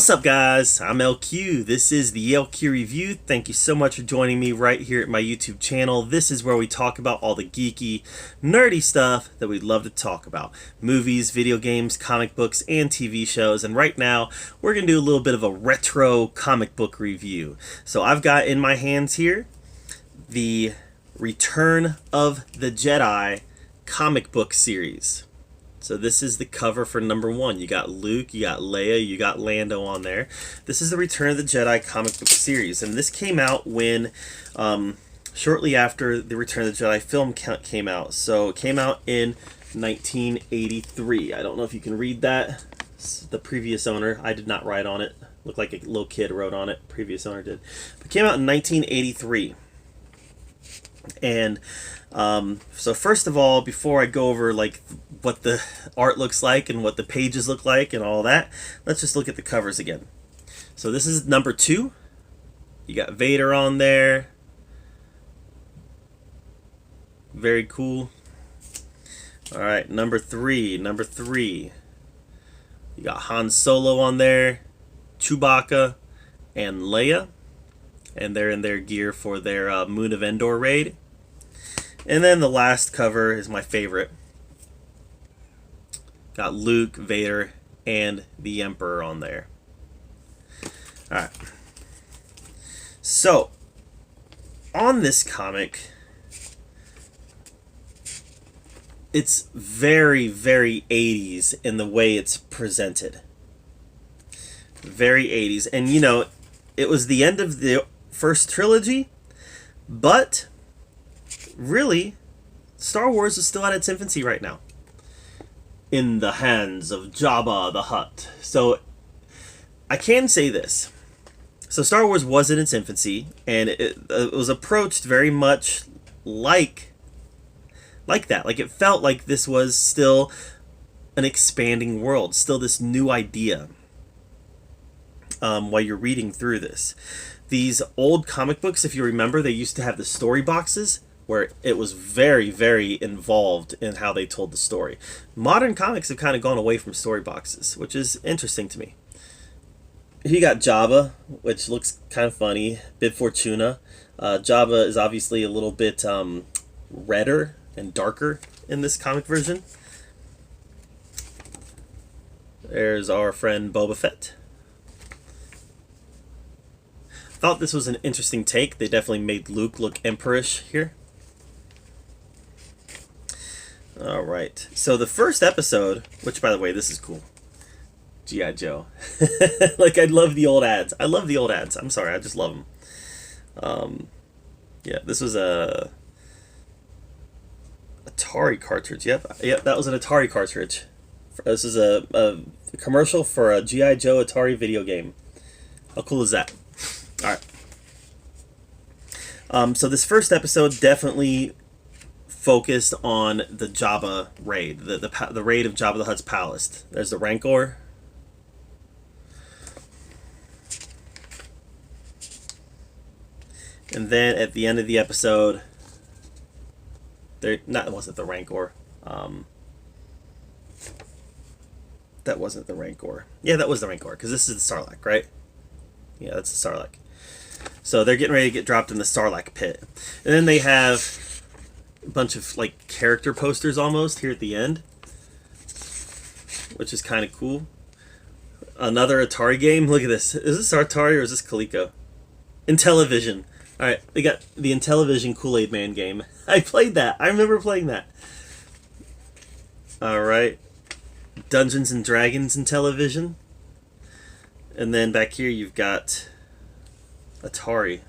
What's up, guys? I'm LQ. This is the LQ Review. Thank you so much for joining me right here at my YouTube channel. This is where we talk about all the geeky, nerdy stuff that we'd love to talk about. Movies, video games, comic books, and TV shows. And right now, we're going to do a little bit of a retro comic book review. So I've got in my hands here the Return of the Jedi comic book series. So this is the cover for number 1. You got Luke, you got Leia, you got Lando on there. This is the Return of the Jedi comic book series. And this came out when, shortly after the Return of the Jedi film came out. So it came out in 1983. I don't know if you can read that. The previous owner, I did not write on it. Looked like a little kid wrote on it. Previous owner did. But it came out in 1983. And so first of all, before I go over like what the art looks like and what the pages look like and all that, let's just look at the covers again. So this is number 2. You got Vader on there. Very cool. All right, number 3. You got Han Solo on there, Chewbacca, and Leia. And they're in their gear for their Moon of Endor raid. And then the last cover is my favorite. Got Luke, Vader, and the Emperor on there. Alright. So, on this comic, it's very, very 80s in the way it's presented. Very 80s. And, you know, it was the end of the first trilogy, but really, Star Wars is still at its infancy right now. In the hands of Jabba the Hutt. So, I can say this. So, Star Wars was in its infancy, and it was approached very much like that. Like, it felt like this was still an expanding world, still this new idea while you're reading through this. These old comic books, if you remember, they used to have the story boxes, where it was very, very involved in how they told the story. Modern comics have kind of gone away from story boxes, which is interesting to me. You got Jabba, which looks kind of funny. Bib Fortuna. Jabba is obviously a little bit redder and darker in this comic version. There's our friend Boba Fett. Thought this was an interesting take. They definitely made Luke look emperorish here. Alright, so the first episode, which by the way, this is cool. G.I. Joe. Like, I love the old ads. I love the old ads. I'm sorry, I just love them. Yeah, this was a Atari cartridge. Yep, that was an Atari cartridge. This is a commercial for a G.I. Joe Atari video game. How cool is that? Alright. So this first episode definitely focused on the Jabba raid, the raid of Jabba the Hutt's palace. There's the Rancor. And then at the end of the episode, it wasn't the Rancor. That wasn't the Rancor. Yeah, that was the Rancor, because this is the Sarlacc, right? Yeah, that's the Sarlacc. So they're getting ready to get dropped in the Sarlacc pit. And then they have a bunch of like character posters almost here at the end, which is kind of cool. Another Atari game. Look at this. Is this Atari or is this Coleco? Intellivision. Alright, they got the Intellivision Kool-Aid Man game. I played that. I remember playing that. Alright. Dungeons and Dragons Intellivision. And then back here you've got Atari.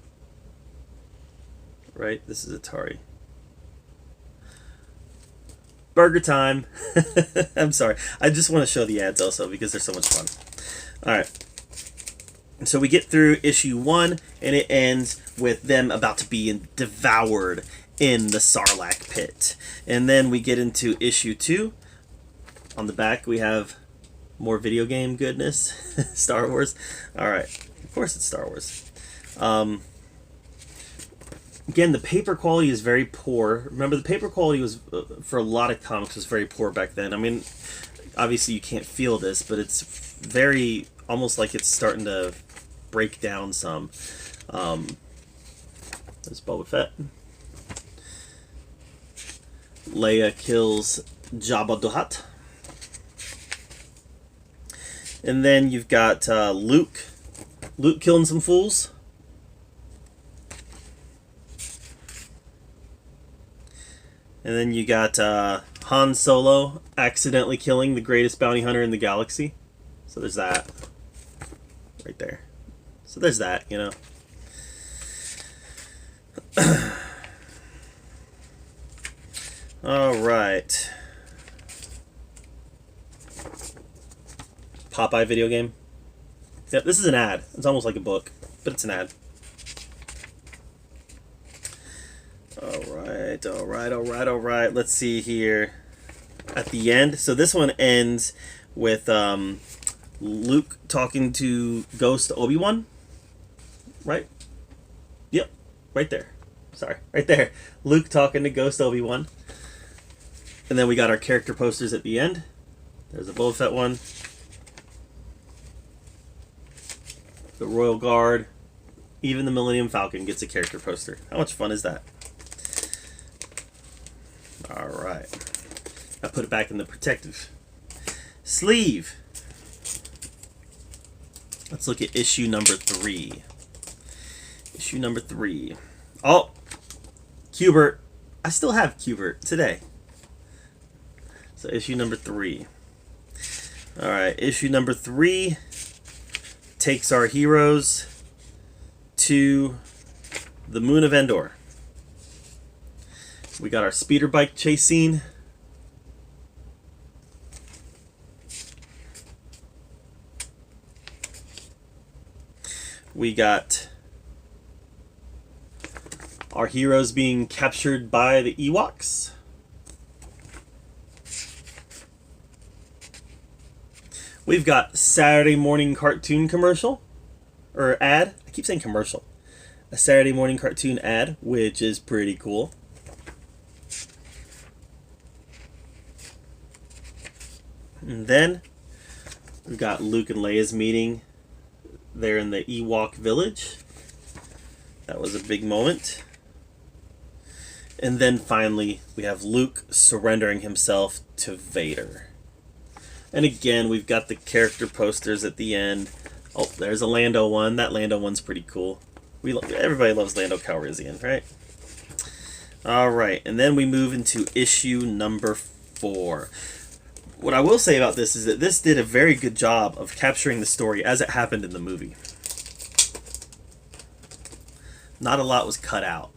Right? This is Atari. Burger time. I'm sorry. I just want to show the ads also because they're so much fun. Alright. So we get through issue 1 and it ends with them about to be devoured in the Sarlacc pit. And then we get into issue 2. On the back we have more video game goodness. Star Wars. Alright. Of course it's Star Wars. Again, the paper quality is very poor. Remember, the paper quality was, for a lot of comics, was very poor back then. I mean, obviously you can't feel this, but it's very almost like it's starting to break down some. There's Boba Fett. Leia kills Jabba the Hutt. And then you've got Luke. Luke killing some fools. And then you got Han Solo accidentally killing the greatest bounty hunter in the galaxy. So there's that. Right there. So there's that, you know. Alright. Popeye video game. Yep, this is an ad. It's almost like a book, but it's an ad. Alright. Let's see here. At the end. So this one ends with Luke talking to Ghost Obi-Wan. Right? Yep. Right there. Sorry. Right there. Luke talking to Ghost Obi-Wan. And then we got our character posters at the end. There's a Boba Fett one. The Royal Guard. Even the Millennium Falcon gets a character poster. How much fun is that? Alright. I put it back in the protective sleeve. Let's look at issue number 3. Issue number 3. Oh! Cubert. I still have Cubert today. So issue number 3. Alright, issue number 3 takes our heroes to the moon of Endor. We got our speeder bike chase scene. We got our heroes being captured by the Ewoks. We've got Saturday morning cartoon commercial. Or ad. I keep saying commercial. A Saturday morning cartoon ad, which is pretty cool. And then we've got Luke and Leia's meeting there in the Ewok village. That was a big moment. And then finally we have Luke surrendering himself to Vader. And again, we've got the character posters at the end. Oh, there's a Lando one. That Lando one's pretty cool. Everybody loves Lando Calrissian, right? Alright, and then we move into issue number 4. What I will say about this is that this did a very good job of capturing the story as it happened in the movie. Not a lot was cut out.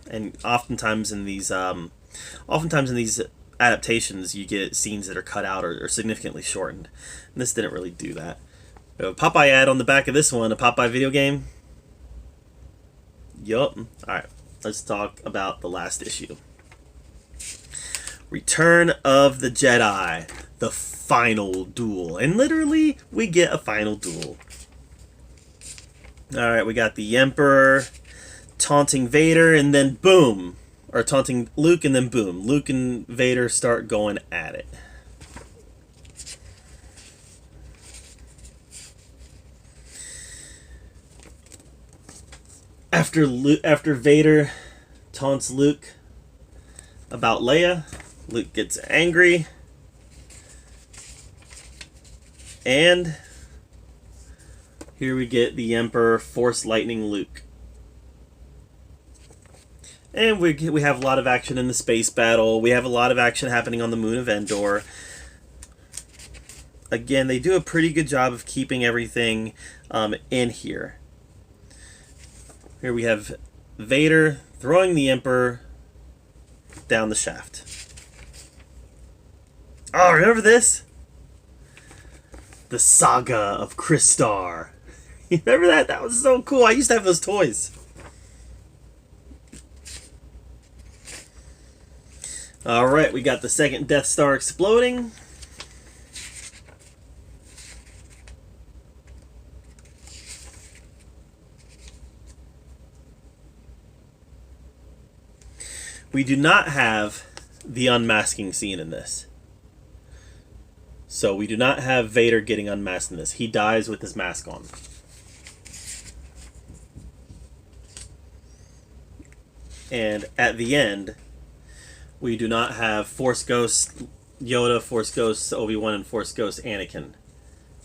And oftentimes in these adaptations, you get scenes that are cut out or significantly shortened. And this didn't really do that. We have a Popeye ad on the back of this one, a Popeye video game. Yup. Alright, let's talk about the last issue. Return of the Jedi. The final duel. And literally, we get a final duel. Alright, we got the Emperor taunting Vader, and then boom. Or taunting Luke, and then boom. Luke and Vader start going at it. After Vader taunts Luke about Leia, Luke gets angry. And here we get the Emperor Force Lightning Luke. And we have a lot of action in the space battle. We have a lot of action happening on the moon of Endor. Again, they do a pretty good job of keeping everything in here. Here we have Vader throwing the Emperor down the shaft. Oh, remember this? The Saga of Crystar. You remember that? That was so cool. I used to have those toys. Alright, we got the second Death Star exploding. We do not have the unmasking scene in this. So we do not have Vader getting unmasked in this. He dies with his mask on. And at the end, we do not have Force Ghost Yoda, Force Ghost Obi-Wan, and Force Ghost Anakin.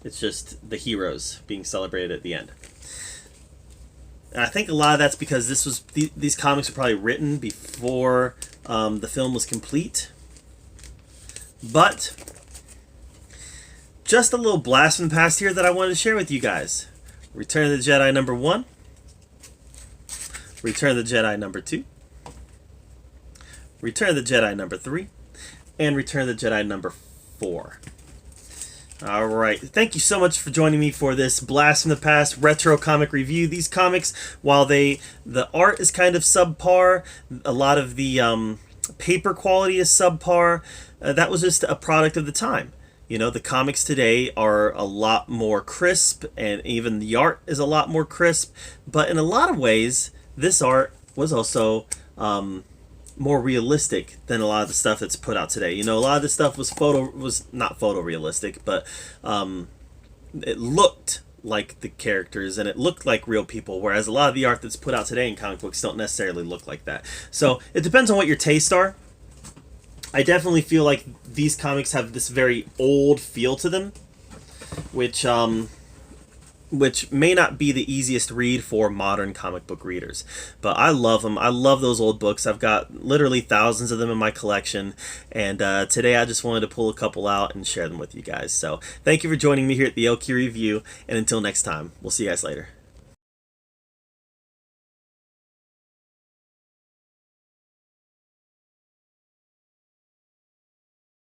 It's just the heroes being celebrated at the end. And I think a lot of that's because these comics were probably written before the film was complete. But just a little blast from the past here that I wanted to share with you guys. Return of the Jedi number 1. Return of the Jedi number 2. Return of the Jedi number 3. And Return of the Jedi number 4. Alright, thank you so much for joining me for this Blast from the Past retro comic review. These comics, while the art is kind of subpar, a lot of the paper quality is subpar, that was just a product of the time. You know, the comics today are a lot more crisp, and even the art is a lot more crisp, but in a lot of ways, this art was also more realistic than a lot of the stuff that's put out today. You know, a lot of the stuff was not photorealistic, but it looked like the characters and it looked like real people, whereas a lot of the art that's put out today in comic books don't necessarily look like that. So it depends on what your tastes are. I definitely feel like these comics have this very old feel to them, which may not be the easiest read for modern comic book readers. But I love them. I love those old books. I've got literally thousands of them in my collection. And today I just wanted to pull a couple out and share them with you guys. So thank you for joining me here at the LQ Review. And until next time, we'll see you guys later.